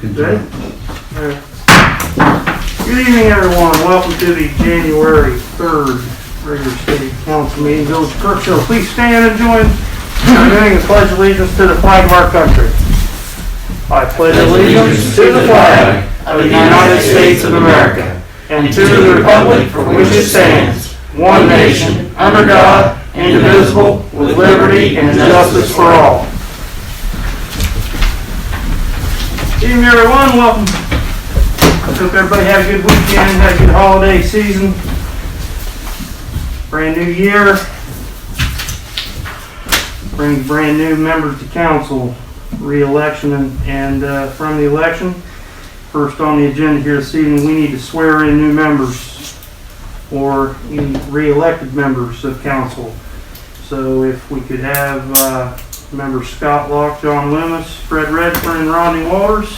Good Good. job. Good evening, everyone. Welcome to the January 3rd regular city council meeting. Village of Crooksville, please stand and join in the pledge of allegiance to the flag of our country. I pledge allegiance to the flag of the United States of America and to the republic for which it stands, one nation, under God, indivisible, with liberty and justice for all. Good evening, everyone. Welcome. I hope everybody had a good weekend, had a good holiday season. Brand new year. Brings brand new members to council, re-election, and from the election. First on the agenda here this evening, we need to swear in new members or re-elected members of council. So if we could have members Scott Locke, John Loomis, Fred Redfern, and Rodney Waters.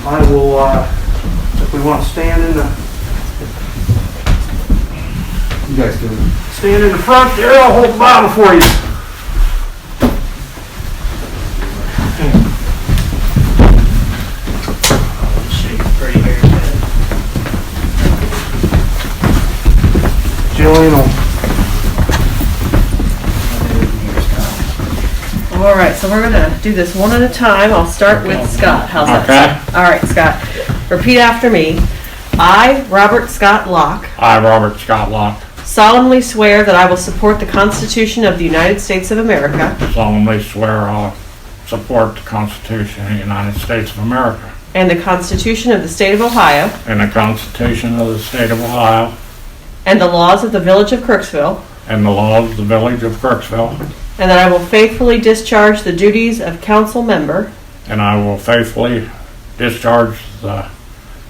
I will, if we want to stand in the... You guys do it. Stand in the front there, I'll hold the Bible for you. Jillian will... All right, so we're gonna do this one at a time. I'll start with Scott. How's that sound? All right, Scott. Repeat after me. I, Robert Scott Locke, I, Robert Scott Locke, solemnly swear that I will support the Constitution of the United States of America solemnly swear I'll support the Constitution of the United States of America and the Constitution of the State of Ohio and the Constitution of the State of Ohio and the laws of the Village of Crooksville, and the laws of the Village of Crooksville, and that I will faithfully discharge the duties of council member, and I will faithfully discharge the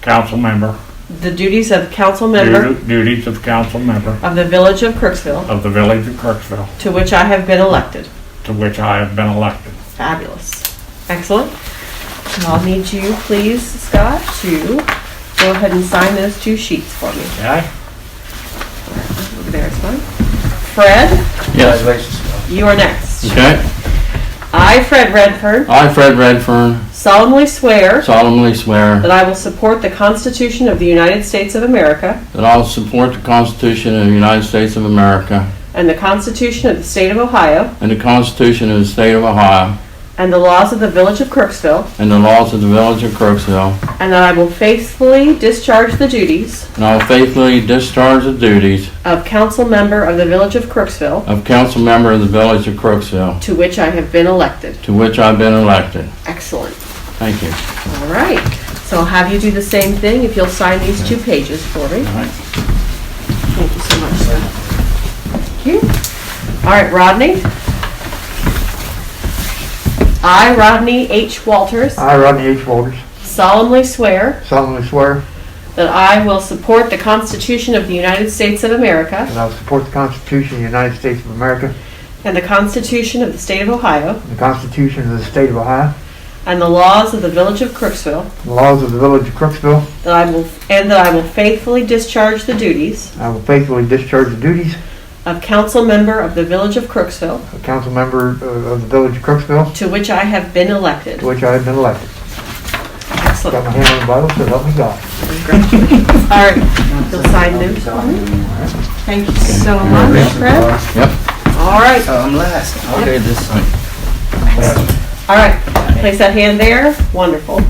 council member duties of council member duties of council member of the Village of Crooksville, of the Village of Crooksville, to which I have been elected. to which I have been elected. Fabulous. Excellent. So I'll need you, please, Scott, to go ahead and sign those two sheets for me. Okay? Over there, it's fine. Fred, Congratulations. you are next. Okay. I, Fred Redfern, I, Fred Redfern, solemnly swear solemnly swear that I will support the Constitution of the United States of America that I will support the Constitution of the United States of America and the Constitution of the State of Ohio and the Constitution of the State of Ohio and the laws of the Village of Crooksville, and the laws of the Village of Crooksville, and that I will faithfully discharge the duties and I will faithfully discharge the duties of council member of the Village of Crooksville, of council member of the Village of Crooksville, to which I have been elected. to which I've been elected. Excellent. Thank you. All right. So I'll have you do the same thing if you'll sign these 2 pages for me. All right. Thank you so much, sir. Thank you. All right, Rodney. I, Rodney H. Walters, I, Rodney H. Waters, solemnly swear solemnly swear that I will support the Constitution of the United States of America that I will support the Constitution of the United States of America and the Constitution of the State of Ohio and the Constitution of the State of Ohio and the laws of the Village of Crooksville, and the laws of the Village of Crooksville. that I will faithfully discharge the duties I will faithfully discharge the duties of council member of the Village of Crooksville, of council member of the Village of Crooksville, to which I have been elected. to which I have been elected. Got my Excellent. hand on the Bible, so help me God. All right, you'll sign those for me. Thank you so much, Fred. Yep. All right, So I'm last. Okay, this one. all right. Place that hand there. Wonderful.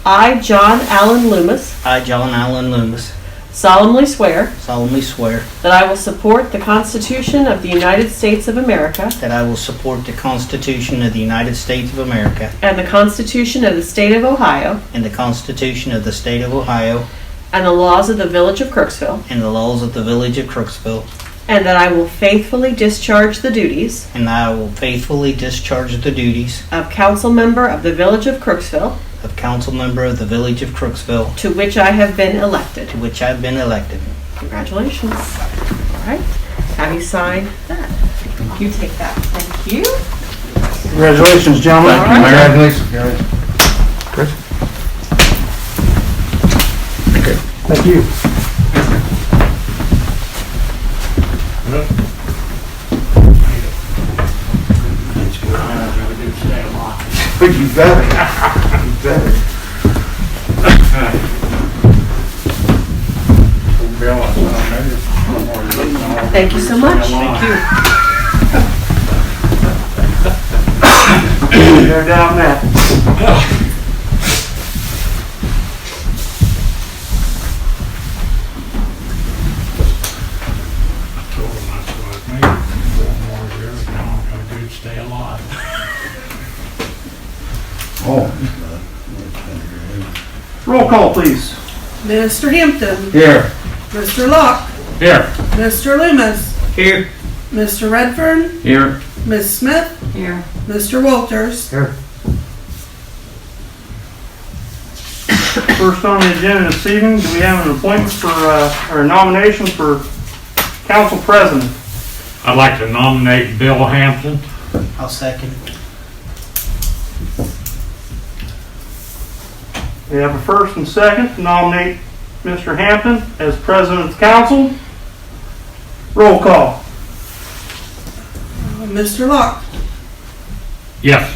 I, John Allen Loomis, I, John Allen Loomis, solemnly swear solemnly swear that I will support the Constitution of the United States of America that I will support the Constitution of the United States of America and the Constitution of the State of Ohio and the Constitution of the State of Ohio and the laws of the Village of Crooksville, and the laws of the Village of Crooksville, and that I will faithfully discharge the duties and that I will faithfully discharge the duties of council member of the Village of Crooksville, of council member of the Village of Crooksville, to which I have been elected. to which I have been elected. Congratulations. All right. Have you sign that? You take that. Thank you. Congratulations, gentlemen. All right. Congratulations, guys. Chris? Thank you. But you better. You better. Thank you so much. Thank you. No doubt in that. I told him, I said, maybe 4 more years now, I'm gonna do stay alive. Oh. Roll call, please. Mr. Hampton, Here. Mr. Locke, Here. Mr. Loomis, Here. Mr. Redfern, Here. Ms. Smith, Here. Mr. Walters. Here. First on the agenda this evening, do we have an appointment for, or a nomination for council president? I'd like to nominate Bill Hampton. I'll second. We have a first and second to nominate Mr. Hampton as president of the council. Roll call. Mr. Locke, Yes.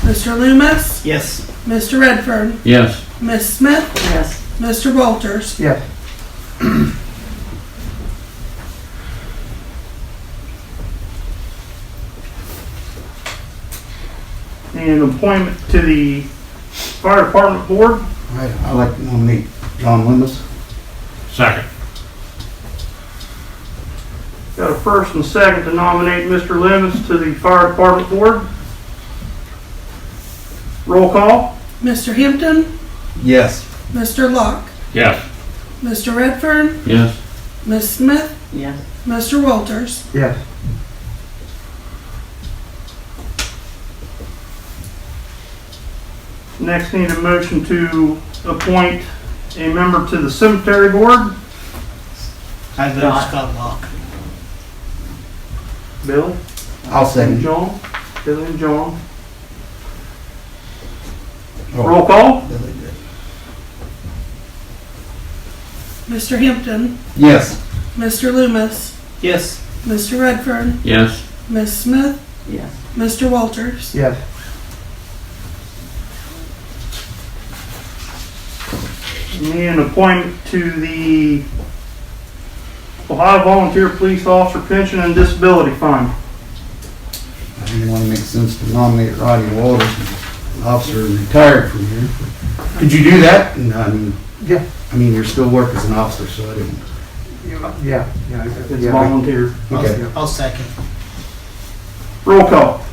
Mr. Loomis, Yes. Mr. Redfern, Yes. Ms. Smith, Yes. Mr. Walters. Yes. And appointment to the fire department board. I'd like to nominate John Loomis. Second. Got a first and second to nominate Mr. Loomis to the fire department board. Roll call. Mr. Hampton, Yes. Mr. Locke, Yes. Mr. Redfern, Yes. Ms. Smith, Yes. Mr. Walters. Yes. Next, need a motion to appoint a member to the cemetery board. I vote Scott Locke. Bill, I'll second. John, Billy and John. Oh. Roll call. Billy did. Mr. Hampton, Yes. Mr. Loomis, Yes. Mr. Redfern, Yes. Ms. Smith, Yes. Mr. Walters. Yes. Need an appointment to the Ohio Volunteer Police Officer Pension and Disability Fund. I didn't want to make sense to nominate Roddy Walters, an officer retired from here. Could you do that? And, yeah. I mean, you're still working as an officer, so I didn't. Yeah. It's volunteer. Okay. I'll second. Roll call.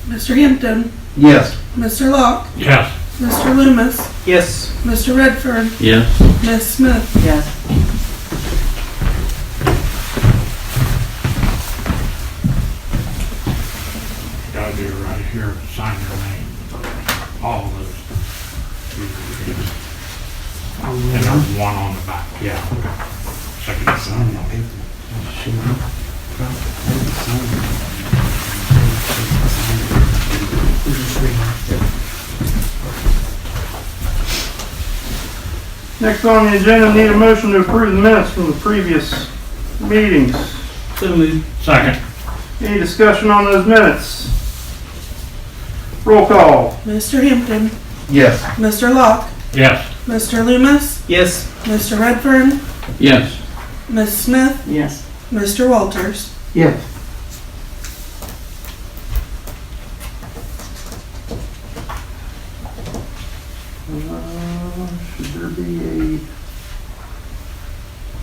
Mr. Hampton, Yes. Mr. Locke, Yes. Mr. Loomis, Yes. Mr. Redfern, Yes. Ms. Smith, Yes. Gotta do it right here, sign your name. All of those. And there's one on the back, yeah. Second sign. Next on the agenda, need a motion to approve the minutes from the previous meetings. So moved. Second. Any discussion on those minutes? Roll call. Mr. Hampton, Yes. Mr. Locke, Yes. Mr. Loomis, Yes. Mr. Redfern, Yes. Ms. Smith, Yes. Mr. Walters. Yes. Should there be a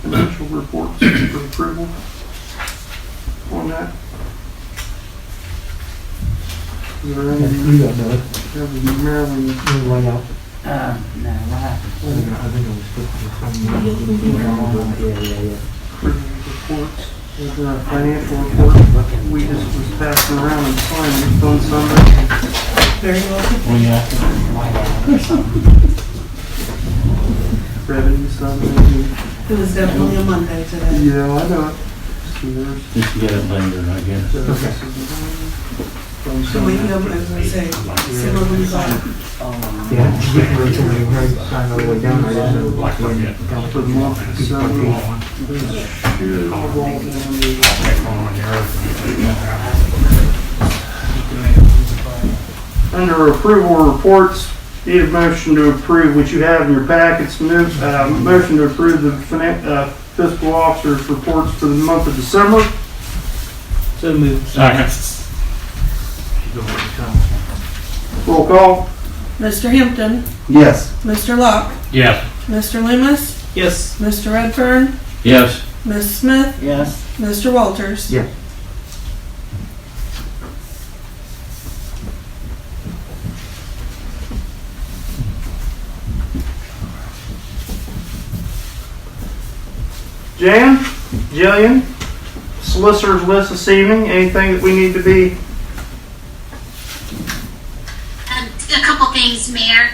financial report for approval on that? Is there any? You got that. That was Maryland. No, Reports. There's a financial report. We just was passing around and signing it on Sunday. Very welcome. Well, yeah. Revenue Sunday. It was definitely a Monday today. Yeah, I know it. So there's Just get it later, I guess. from So we Sunday. can, as I say, see what we got. Yeah, just wait till we sign all the way down. I didn't know. Like we're getting. For the month of December. I'll Should all roll down the- take one on yours. Under approval reports, need a motion to approve, which you have in your packets, motion to approve the fiscal officer's reports for the month of December. So moved. Second. Roll call. Mr. Hampton, Yes. Mr. Locke, Yes. Mr. Loomis, Yes. Mr. Redfern, Yes. Ms. Smith, Yes. Mr. Walters. Yeah. Jan, Jillian, solicitor's list this evening. Anything that we need to be? A couple things, Mayor.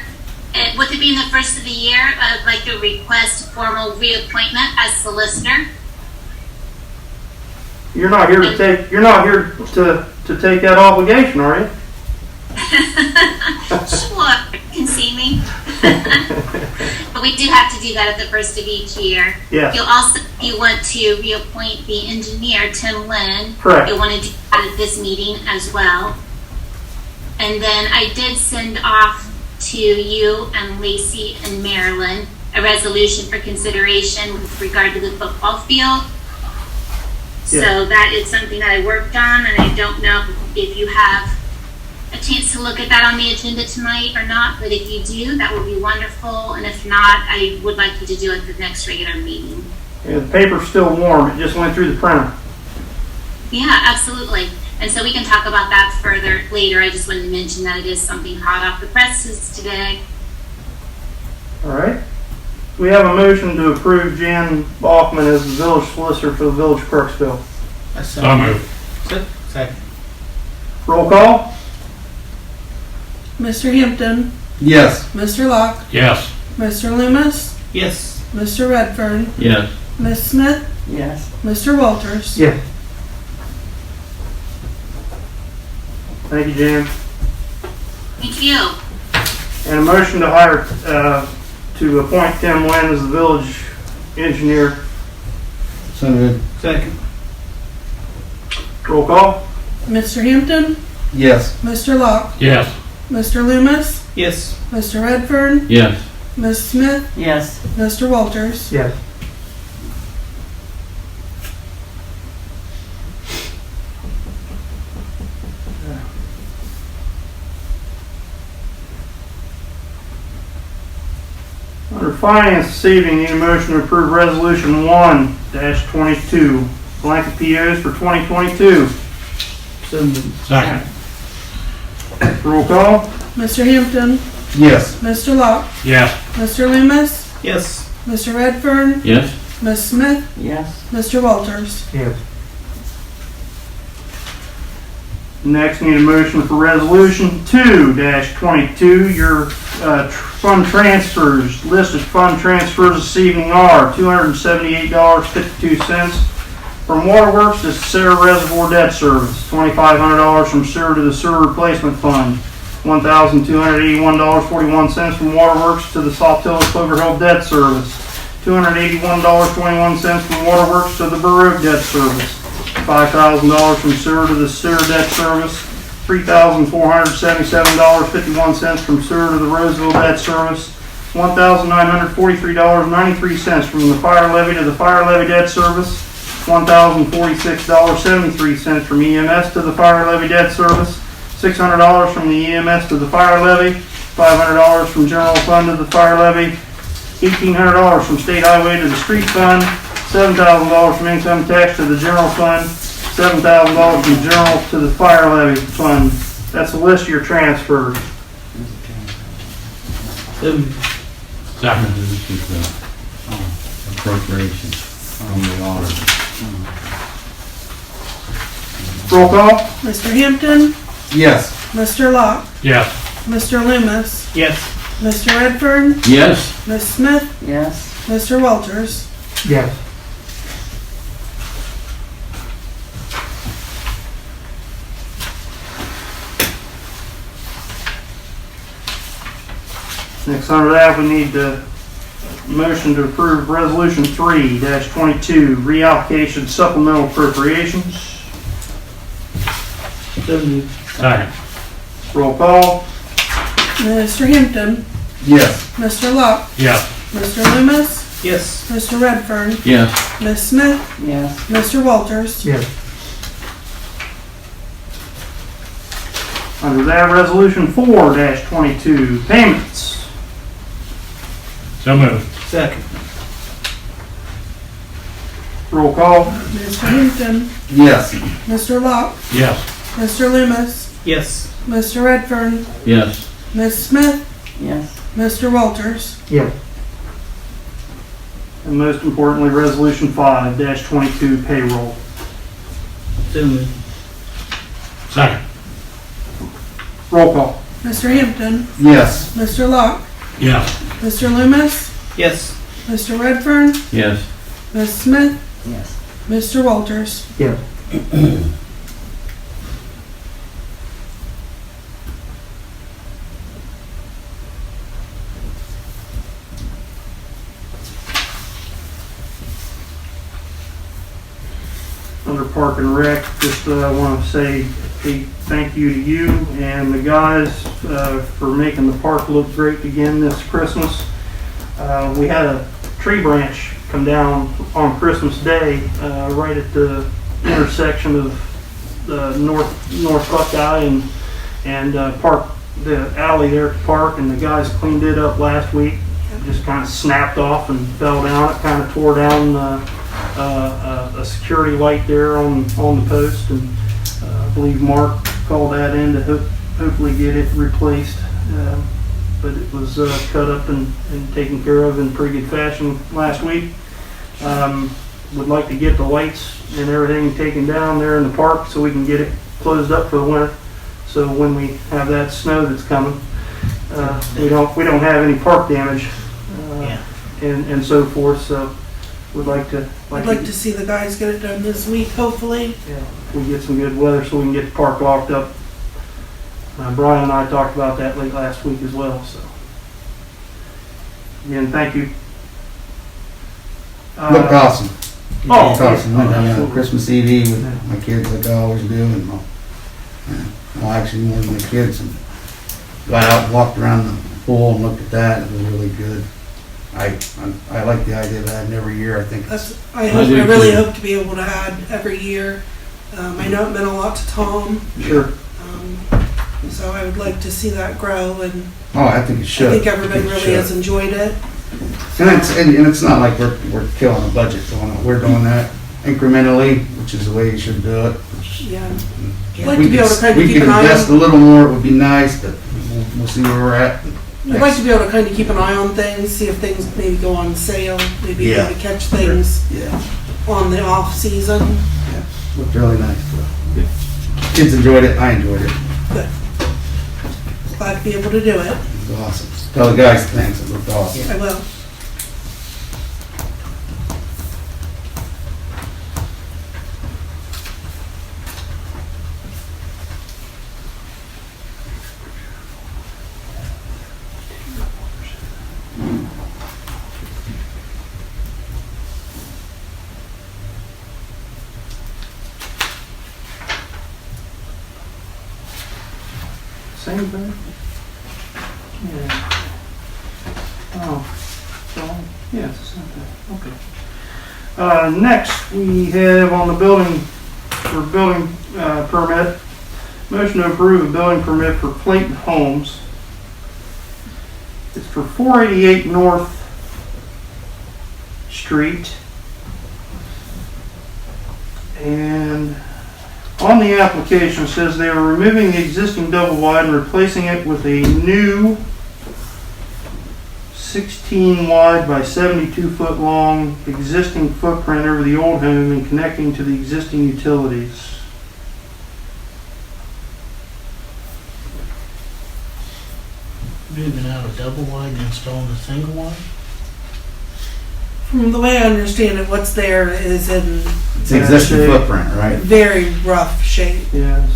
With it being the first of the year, I'd like to request formal reappointment as solicitor. You're not here to take take that obligation, are you? Sure, you can see me. But we do have to do that at the first of each year. Yes. You'll also, if you want to reappoint the engineer, Tim Lynn, Correct. you'll want to do that at this meeting as well. And then I did send off to you and Lacey and Marilyn a resolution for consideration with regard to the football field. So that is something that I worked on, and I don't know if you have a chance to look at that on the agenda tonight or not, but if you do, that would be wonderful, and if not, I would like you to do it at the next regular meeting. Yeah, the paper's still warm. It just went through the printer. Yeah, absolutely. And so we can talk about that further later. I just wanted to mention that it is something hot off the presses today. All right. We have a motion to approve Jan Bachman as the village solicitor for the village of Crooksville. So moved. Second. Roll call. Mr. Hampton, Yes. Mr. Locke, Yes. Mr. Loomis, Yes. Mr. Redfern, Yes. Ms. Smith, Yes. Mr. Walters. Yeah. Thank you, Jan. Thank you. And a motion to hire, to appoint Tim Lynn as the village engineer. So moved. Second. Roll call. Mr. Hampton, Yes. Mr. Locke, Yes. Mr. Loomis, Yes. Mr. Redfern, Yes. Ms. Smith, Yes. Mr. Walters. Yes. Under finance this evening, need a motion to approve resolution 1-22, blanket POs for 2022. So moved. Second. Roll call. Mr. Hampton, Yes. Mr. Locke, Yes. Mr. Loomis, Yes. Mr. Redfern, Yes. Ms. Smith, Yes. Mr. Walters. Yes. Next, need a motion for resolution 2-22. Your fund transfers, listed fund transfers this evening are $278.52 from Waterworks to Sarah Reservoir Debt Service, $2,500 from sewer to the sewer replacement fund, $1,281.41 from Waterworks to the Soft Hill Clover Hill Debt Service, $281.21 from Waterworks to the Baroque Debt Service, $5,000 from sewer to the sewer debt service, $3,477.51 from sewer to the Roseville debt service, $1,943.93 from the fire levy to the fire levy debt service, $1,046.73 from EMS to the fire levy debt service, $600 from the EMS to the fire levy, $500 from general fund to the fire levy, $1,800 from state highway to the street fund, $7,000 from income tax to the general fund, $7,000 from general to the fire levy fund. That's a list of your transfers. So moved. Second. This is the appropriations from the auditor. Roll call. Mr. Hampton, Yes. Mr. Locke, Yes. Mr. Loomis, Yes. Mr. Redfern, Yes. Ms. Smith, Yes. Mr. Walters. Yes. Next under that, we need the motion to approve resolution 3-22, reallocation supplemental appropriations. So moved. Second. Roll call. Mr. Hampton, Yes. Mr. Locke, Yes. Mr. Loomis, Yes. Mr. Redfern, Yes. Ms. Smith, Yes. Mr. Walters. Yes. Under that, Resolution 4-22, payments. So moved. Second. Roll call. Mr. Hampton, Yes. Mr. Locke, Yes. Mr. Loomis, Yes. Mr. Redfern, Yes. Ms. Smith, Yes. Mr. Walters. Yes. And most importantly, Resolution 5-22, payroll. So moved. Second. Roll call. Mr. Hampton, Yes. Mr. Locke, Yes. Mr. Loomis, Yes. Mr. Redfern, Yes. Ms. Smith, Yes. Mr. Walters. Yes. Under Park and Rec, just want to say a thank you to you and the guys for making the park look great again this Christmas. We had a tree branch come down on Christmas Day right at the intersection of the North Buckeye and Park, the alley there at the park, and the guys cleaned it up last week. It just kind of snapped off and fell down. It kind of tore down a security light there on the post, and I believe Mark called that in to hopefully get it replaced. But it was cut up and taken care of in pretty good fashion last week. Would like to get the lights and everything taken down there in the park so we can get it closed up for the winter. So when we have that snow that's coming, we don't have any park damage and so forth. So would like to. I'd like to see the guys get it done this week, hopefully. Yeah, we get some good weather so we can get the park locked up. Brian and I talked about that late last week as well, so. Again, thank you. Looked awesome. Oh, Looked awesome. Went down absolutely. Christmas Eve with my kids like I always do, and well, actually more than the kids, and got out and walked around the pool and looked at that. It was really good. I like the idea of that every year. I think it's, I do really too. hope to be able to add every year. I know it meant a lot to Tom, Sure. so I would like to see that grow, and oh, I think it I should. think everybody it really should. has enjoyed it. And it's not like we're killing a budget doing it. We're doing that incrementally, which is the way you should do it. Yeah. I'd If like we to be able to kind of we keep could an eye invest a on, little more, it would be nice, but we'll see where we're at. I'd like to be able to kind of keep an eye on things, see if things maybe go on sale, maybe Yeah. able to catch things Yeah, on the off season. looked really nice. Kids enjoyed it, I enjoyed it. Glad to be able to do it. It was awesome. Tell the guys thanks, it looked awesome. I will. Same thing? Yeah. Oh, so, yeah, it's the same thing, okay. Next, we have on the building permit, motion to approve a building permit for Platon Homes. It's for 488 North Street. And on the application, it says they are removing the existing double wide and replacing it with a new 16 wide by 72 foot long existing footprint over the old home and connecting to the existing utilities. Moving out of double wide and installing a single wide? From the way I understand it, what's there is in It's an existing footprint, right? very rough shape. Yes.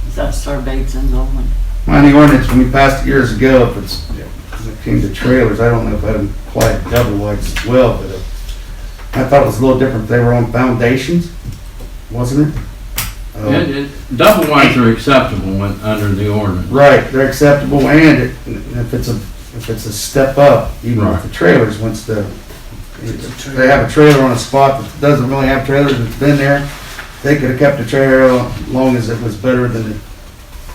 Is that Star Bateson's old one? Well, the ordinance, when we passed it years ago, if it's, when it came to trailers, I don't know if that applied to double wides as well, but I thought it was a little different. They were on foundations, wasn't it? Double wides are acceptable when, under the ordinance. Right, they're acceptable, and if it's a step up, even with the trailers, once the they have a trailer on a spot that doesn't really have trailers that's been there, they could have kept the trailer as long as it was better than the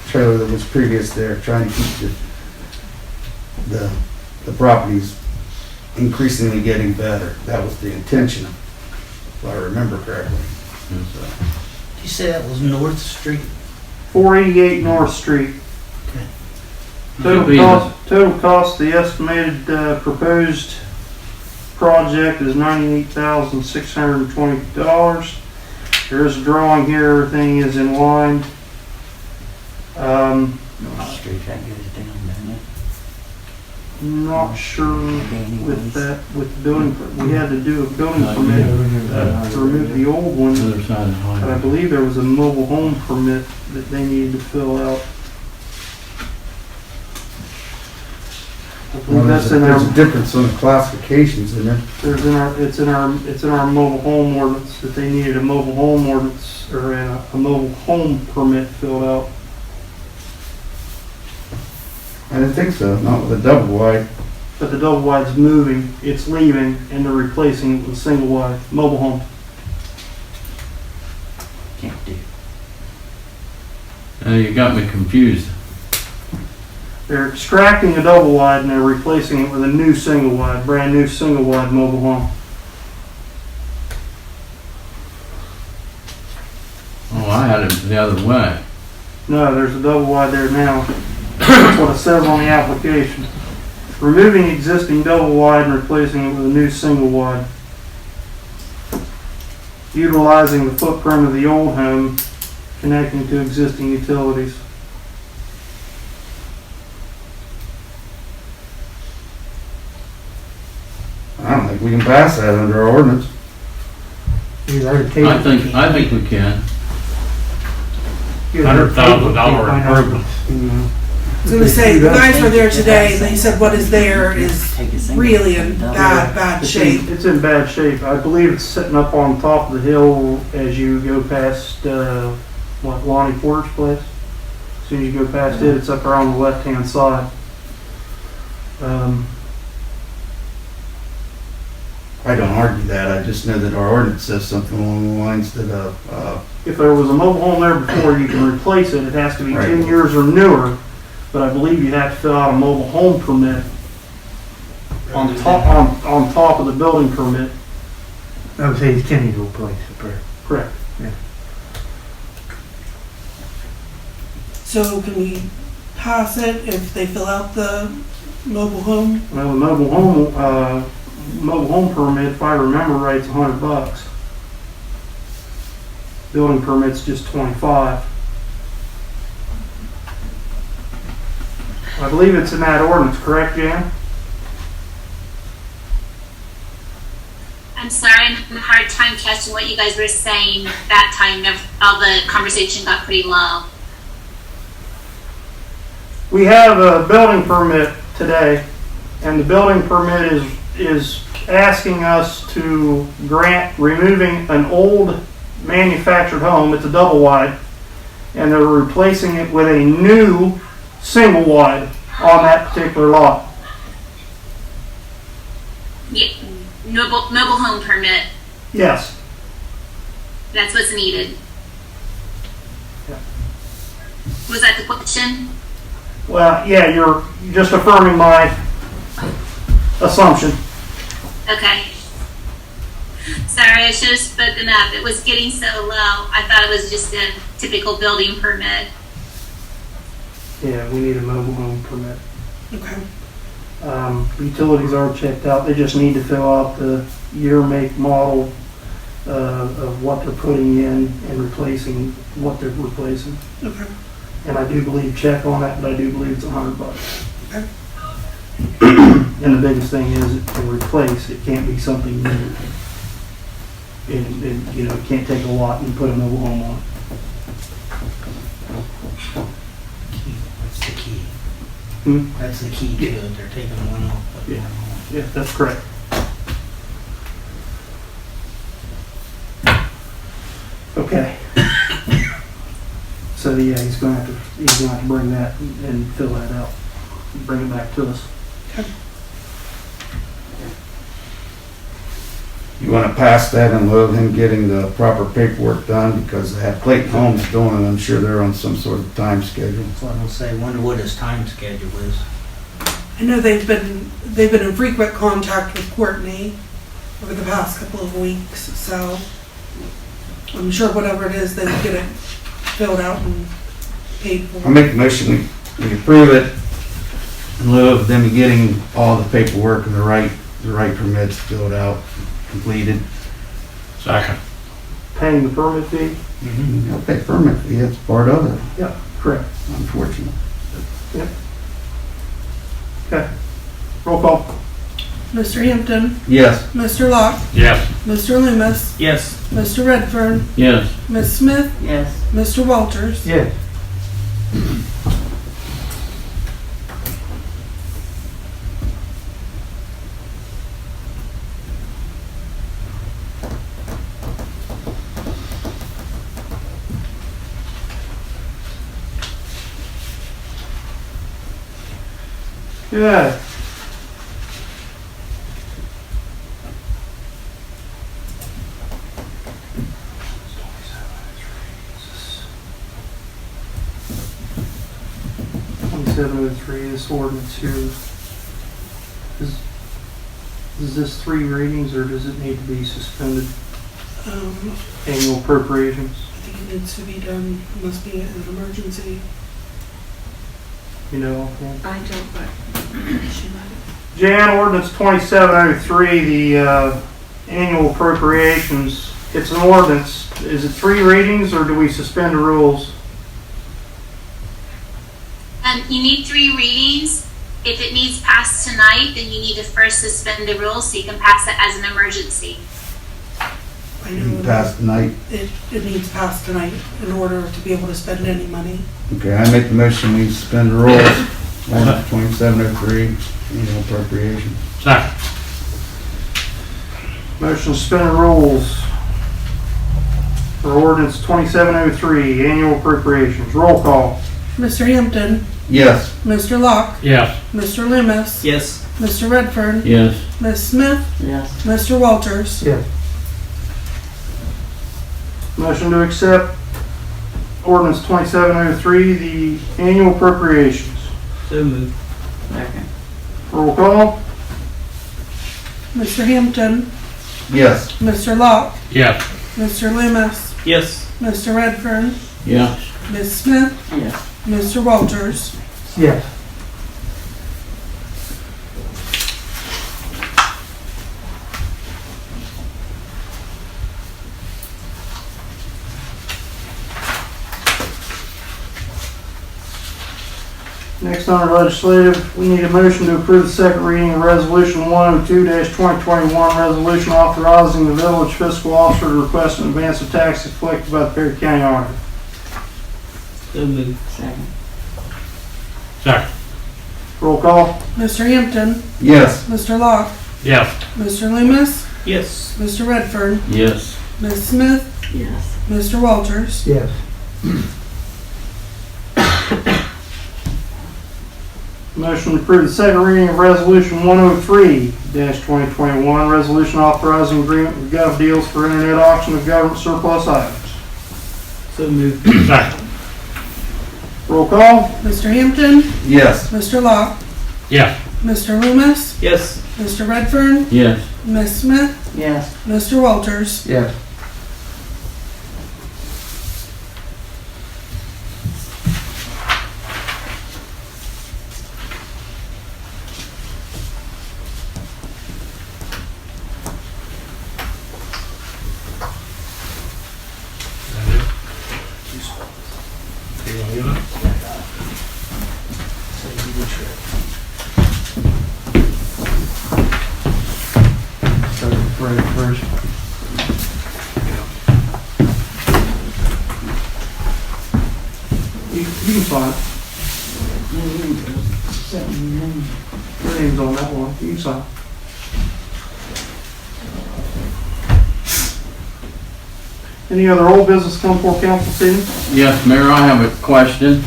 trailer that was previous there, trying to keep the properties increasingly getting better. That was the intention, if I remember correctly. So, Did you say that was North Street? 488 North Street. Total cost, the estimated proposed project is $98,620. There is a drawing here, everything is in line. North Street, that goes down, doesn't it? Not sure with that, with the building, we had to do a building permit to remove the old one. Other side of the But I highway. believe there was a mobile home permit that they needed to fill out. I well, believe that's in there's a our, difference on the classifications in there. it's in our mobile home ordinance, that they needed a mobile home ordinance, or a mobile home permit filled out. I didn't think so, not with a double wide. But the double wide's moving, it's leaving, and they're replacing it with single wide, mobile home. Can't do. You got me confused. They're extracting a double wide and they're replacing it with a new single wide, brand new single wide mobile home. Oh, I had it the other way. No, there's a double wide there now. That's what it says on the application. Removing existing double wide and replacing it with a new single wide. Utilizing the footprint of the old home, connecting to existing utilities. I don't think we can pass that under our ordinance. I think we can. $100,000 improvement. I was gonna say, the guys were there today, and they said what is there is really in bad shape. It's in bad shape. I believe it's sitting up on top of the hill as you go past, Lonnie Porter's place. As soon as you go past it, it's up there on the left-hand side. I don't argue that, I just know that our ordinance says something along the lines that, If there was a mobile home there before, you can replace it. It has to be 10 Right. years or newer. But I believe you have to fill out a mobile home permit on top of the building permit. I would say it's Kenny to replace it, Correct. So can we pass it if they fill out the mobile home? Well, the mobile home permit, if I remember right, is $100. Building permit's just 25. I believe it's in that ordinance, correct, Jan? I'm sorry, I'm having a hard time catching what you guys were saying that time. All the conversation got pretty low. We have a building permit today, and the building permit is asking us to grant removing an old manufactured home. It's a double wide, and they're replacing it with a new single wide on that particular lot. Yeah, mobile home permit. Yes. That's what's needed. Yeah. Was that the question? Well, yeah, you're just affirming my assumption. Okay. Sorry, I should have spoken up. It was getting so low. I thought it was just a typical building permit. Yeah, we need a mobile home permit. Okay. Utilities are checked out. They just need to fill out the year, make, model of what they're putting in and replacing what they're replacing. Okay. And I do believe check on that, but I do believe it's $100. Okay. And the biggest thing is to replace. It can't be something new. And it can't take a lot and put a mobile home on it. That's the key. Hmm? That's the key to it. They're taking one off. Putting one on. Yeah, that's correct. Okay. So yeah, he's gonna have to bring that and fill that out, bring it back to us. you want to pass that in lieu of him getting the proper paperwork done, because they have Platon Homes doing it, I'm sure they're on some sort of time schedule. That's what I'm gonna say, wonder what his time schedule is. I know they've been in frequent contact with Courtney over the past couple of weeks, so I'm sure whatever it is, they will get it filled out and paid for. I'll make the motion, we approve it in lieu of them getting all the paperwork and the right permits filled out, completed. Second. Paying the permit fee? They'll pay permit fee, it's part of it, Yeah, correct. unfortunately. Okay. Roll call. Mr. Hampton, Yes. Mr. Locke, Yes. Mr. Loomis, Yes. Mr. Redfern, Yes. Ms. Smith, Yes. Mr. Walters. Yes. Good. This ordinance here, is this 3 readings, or does it need to be suspended? Annual appropriations? I think it needs to be done, it must be an emergency. You know, I don't, but She might. Jan, ordinance 2703, the annual appropriations, it's an ordinance. Is it 3 readings, or do we suspend the rules? You need 3 readings. If it needs passed tonight, then you need to first suspend the rules so you can pass it as an emergency. I know Pass tonight. it needs passed tonight in order to be able to spend any money. Okay, I make the motion, we suspend the rules, ordinance 2703, annual appropriation. Second. Motion to suspend the rules for ordinance 2703, annual appropriations. Roll call. Mr. Hampton, Yes. Mr. Locke, Yes. Mr. Loomis, Yes. Mr. Redfern, Yes. Ms. Smith, Yes. Mr. Walters. Yes. Motion to accept ordinance 2703, the annual appropriations. So moved. Second. Roll call. Mr. Hampton, Yes. Mr. Locke, Yes. Mr. Loomis, Yes. Mr. Redfern, Yes. Ms. Smith, Yes. Mr. Walters. Yes. Next on our legislative, we need a motion to approve the second reading of Resolution 102-2021, resolution authorizing the village fiscal officer to request an advance of taxes collected by the Perry County Auditor. So moved. Second. Second. Roll call. Mr. Hampton, Yes. Mr. Locke, Yes. Mr. Loomis, Yes. Mr. Redfern, Yes. Ms. Smith, Yes. Mr. Walters. Yes. Motion to approve the second reading of Resolution 103-2021, resolution authorizing agreement with Gov Deals for internet auction of government surplus items. So moved. Second. Roll call. Mr. Hampton, Yes. Mr. Locke, Yes. Mr. Loomis, Yes. Mr. Redfern, Yes. Ms. Smith, Yes. Mr. Walters. Yes. So for the first. You can sign it. Your name's on that one. You can sign. Any other old business come before council this evening? Yes, Mayor, I have a question.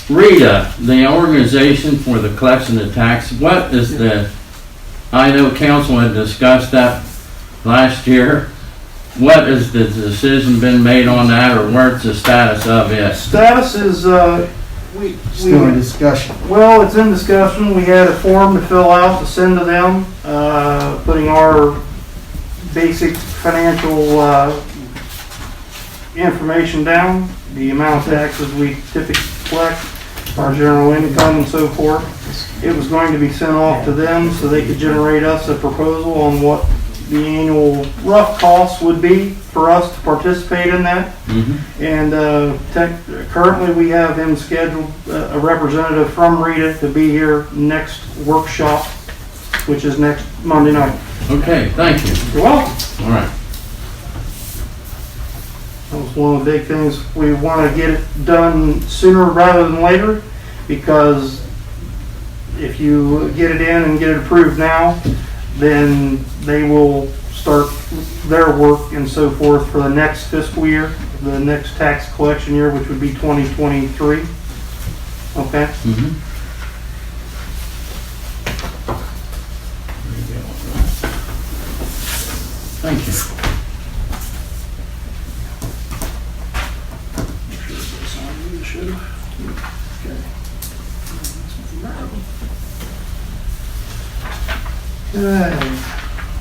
Rita, the organization for the collection of tax, what is the I know council had discussed that last year. What has the decision been made on that, or where's the status of it? Status is, we, Still in discussion. well, it's in discussion. We had a form to fill out to send to them, putting our basic financial, information down, the amount of taxes we typically collect, our general income and so forth. It was going to be sent off to them so they could generate us a proposal on what the annual rough cost would be for us to participate in that. And currently we have him scheduled, a representative from Rita to be here next workshop, which is next Monday night. Okay, thank you. You're welcome. All right. That was one of the big things. We want to get it done sooner rather than later, because if you get it in and get it approved now, then they will start their work and so forth for the next fiscal year, the next tax collection year, which would be 2023. Okay? Thank you. Okay.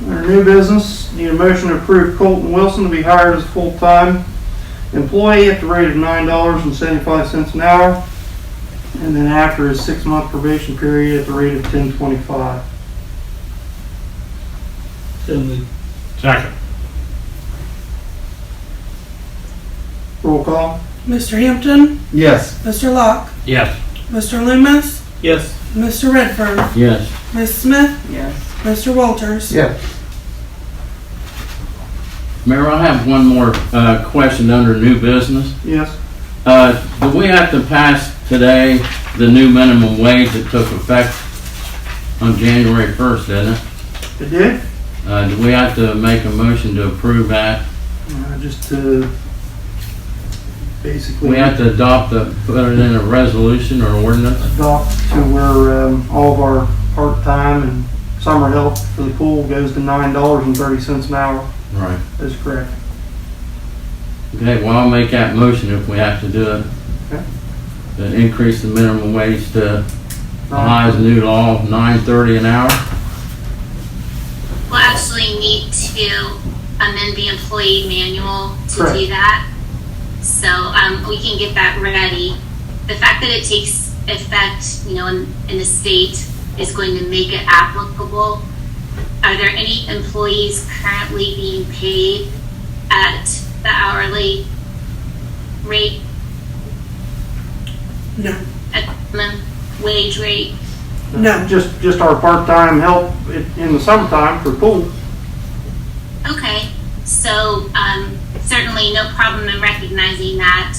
Under new business, need a motion to approve Colton Wilson to be hired as a full-time employee at the rate of $9.75 an hour, and then after his 6-month probation period at the rate of $10.25. So moved. Second. Roll call. Mr. Hampton, Yes. Mr. Locke, Yes. Mr. Loomis, Yes. Mr. Redfern, Yes. Ms. Smith, Yes. Mr. Walters. Yes. Mayor, I have one more question under new business. Yes. Do we have to pass today the new minimum wage that took effect on January 1st, didn't it? It did? Do we have to make a motion to approve that? Just to basically We have to put it in a resolution or ordinance? adopt to where all of our part-time and summer help for the pool goes to $9.30 an hour. Right. That's correct. Okay, well, I'll make that motion if we have to do it. Okay. To increase the minimum wage to Ohio's new law, $9.30 an hour. We'll actually need to amend the employee manual to Correct. do that. So we can get that ready. The fact that it takes effect, in the state is going to make it applicable. Are there any employees currently being paid at the hourly rate, No, at the minimum wage rate? no. Just our part-time help in the summertime for pool. Okay, so certainly no problem in recognizing that,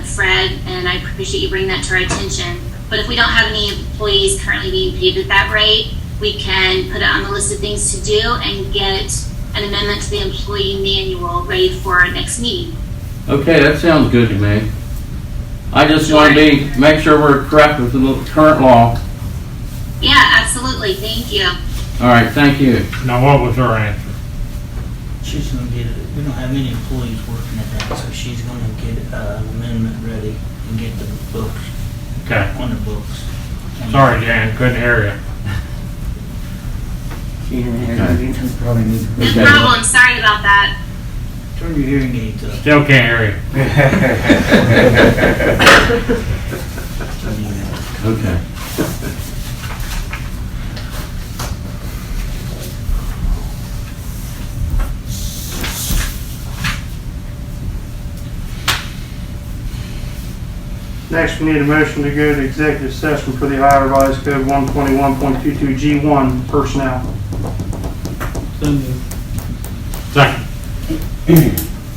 Fred, and I appreciate you bringing that to our attention. But if we don't have any employees currently being paid at that rate, we can put it on the list of things to do and get an amendment to the employee manual ready for our next meeting. Okay, that sounds good to me. I just want to make sure we're correct with the current law. Yeah, absolutely, thank you. All right, thank you. Now, what was her answer? She's gonna get it. We don't have any employees working at that, so she's gonna get an amendment ready and get the books Okay. on the books. Sorry, Jan, couldn't hear you. She didn't hear Okay. you. Probably need to. No Okay. problem, sorry about that. Turn your hearing aids up. Still can't hear you. Okay. Next, we need a motion to go to executive session for the Ohio Revised Code 121.22G1 personnel. So moved. Second.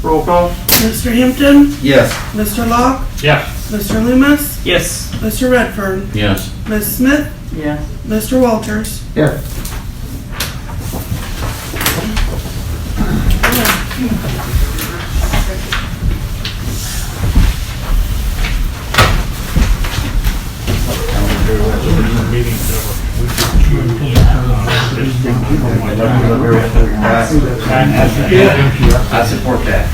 Roll call. Mr. Hampton, Yes. Mr. Locke, Yes. Mr. Loomis, Yes. Mr. Redfern, Yes. Ms. Smith, Yes. Mr. Walters. Yes. Meeting's over. I support that.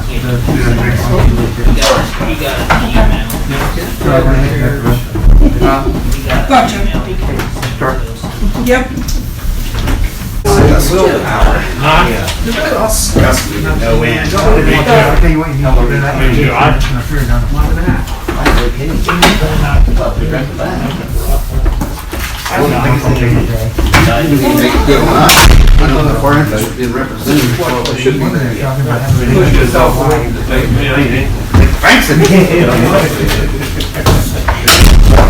You got an email. Gotcha. Yep. Willpower. No end. I know the far end is being represented. Well, it should be there. Thanks.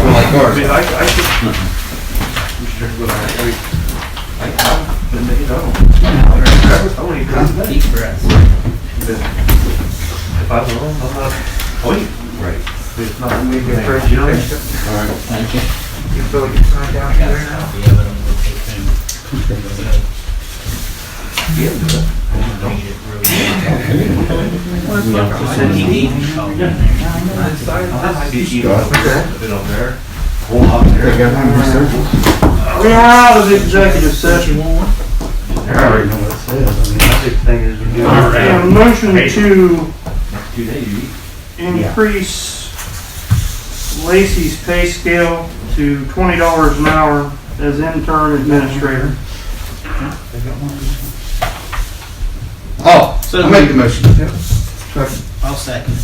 Like ours. Deep breaths. If I was wrong, I'm not. Right. It's not going to be good for you. All right, thank you. You feel like you're trying down here now? Yeah, but I'm gonna take them. Read it really well. Said he gave me a call down there. Bit on there. Whole lot there. We're out of executive session. I already know what it says. I mean, My big thing is when you. And a motion to 2 days. increase Lacey's pay scale to $20 an hour as intern administrator. Oh, I'll make the motion. I'll second it.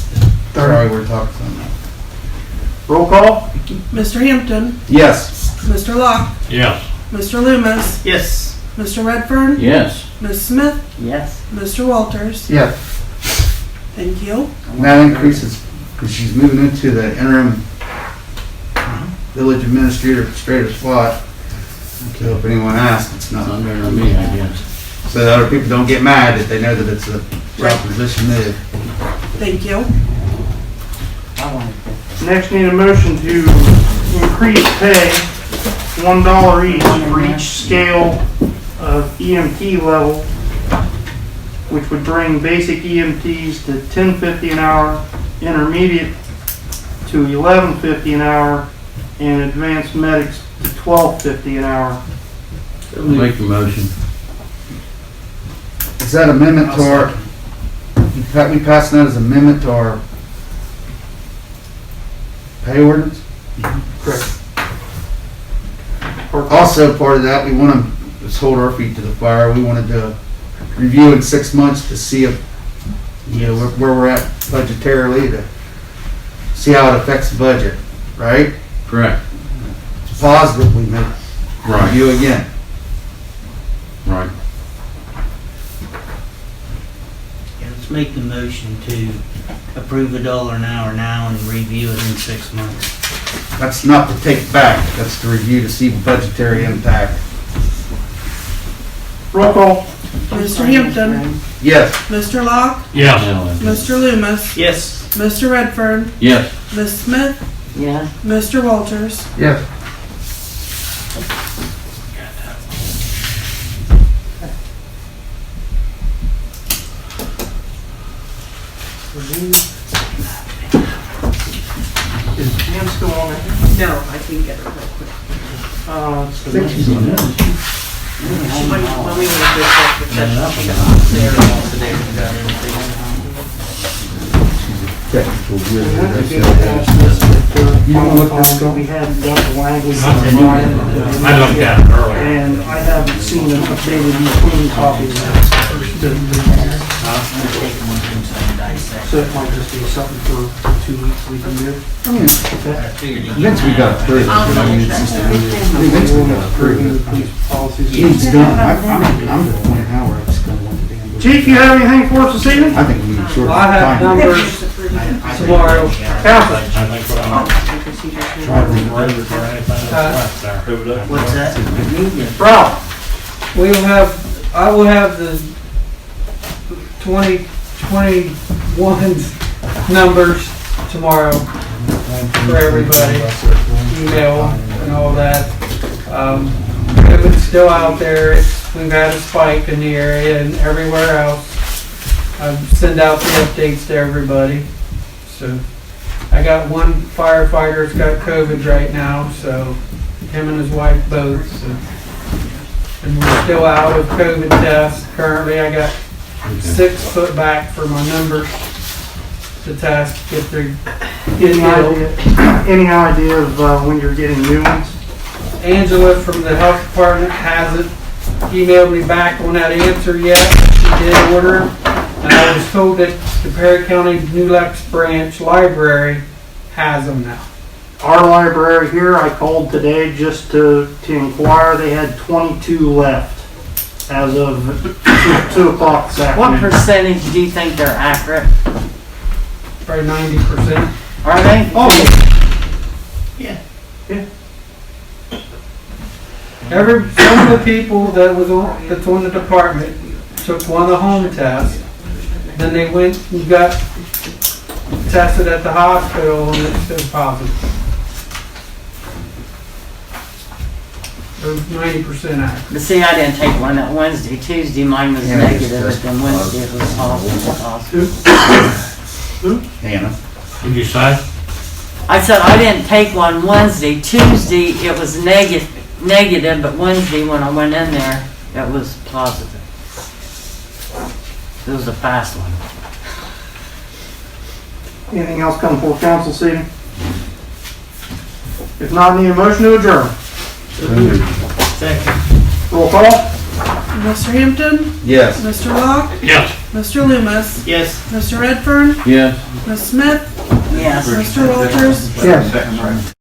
Sorry, we're talking something. Roll call? Mr. Hampton, Yes. Mr. Locke, Yes. Mr. Loomis, Yes. Mr. Redfern, Yes, Ms. Smith, Yes. Mr. Walters. Yeah. Thank you. And that increases, because she's moving into the interim village administrator spot. So if anyone asks, it's it's not. under me, I guess. So that other people don't get mad that they know that it's a job position move. Thank you. Next, need a motion to increase pay $1 each for each scale of EMT level, which would bring basic EMTs to $10.50 an hour, intermediate to $11.50 an hour, and advanced medics to $12.50 an hour. Make the motion. Is that amendment to our, we passing that as amendment to our pay ordinance? Correct. Also, part of that, we want to just hold our feet to the fire. We want to do a review in 6 months to see if, you know, where we're at budgetarily, to see how it affects the budget, right? Correct. It's positive, we make review again. Right. Yeah, let's make the motion to approve $1 an hour now and review it in 6 months. That's not to take back, that's to review to see budgetary impact. Roll call? Mr. Hampton, Yes. Mr. Locke, Yes. Mr. Loomis, Yes. Mr. Redfern, Yes, Ms. Smith, Yeah. Mr. Walters. Yes. Is Pam still on it? No, I can get her real quick. It's the When we went into executive session, she got there today. You know what this we had got the language. I looked at it earlier. And I haven't seen an updated clean copy of that. So it might just be something for 2 weeks we can do. Vince, we got approved. I mean, it's just, Vince, we got approved. Policies. It's done. I'm to the point now where I'm just gonna want the damn. Chief, you have anything for us this evening? I think we need short. I have time. numbers tomorrow. Council. What's that? Ralph. I will have the 2021's numbers tomorrow for everybody. Email and all that. COVID's still out there. We've had a spike in the area and everywhere else. I send out the updates to everybody. So I got one firefighter that's got COVID right now, so him and his wife both. So. And we're still out with COVID tests. Currently, I got 6 put back for my numbers to test, get through. Any idea of when you're getting new ones? Angela from the health department hasn't emailed me back on that answer yet. She did order them. And I was told that the Perry County New Lex branch library has them now. Our library here, I called today just to inquire. They had 22 left as of 2 o'clock this What afternoon. percentage do you think they're accurate? Probably 90%. Are they? Oh, Some of the people that's on the department took one of the home tests. Then they went and got tested at the hospital and it's still positive. It was 90% accurate. But see, I didn't take one that Wednesday. Tuesday mine was negative, but then Wednesday it was positive. Hannah. What'd you say? I said I didn't take one Wednesday. Tuesday it was negative, but Wednesday when I went in there, it was positive. It was a fast one. anything else come before council this evening? If not, need a motion to adjourn. Second. Roll call. Mr. Hampton, Yes. Mr. Locke, Yes. Mr. Loomis, Yes. Mr. Redfern, Yes. Ms. Smith, Yes. Mr. Walters, Yes.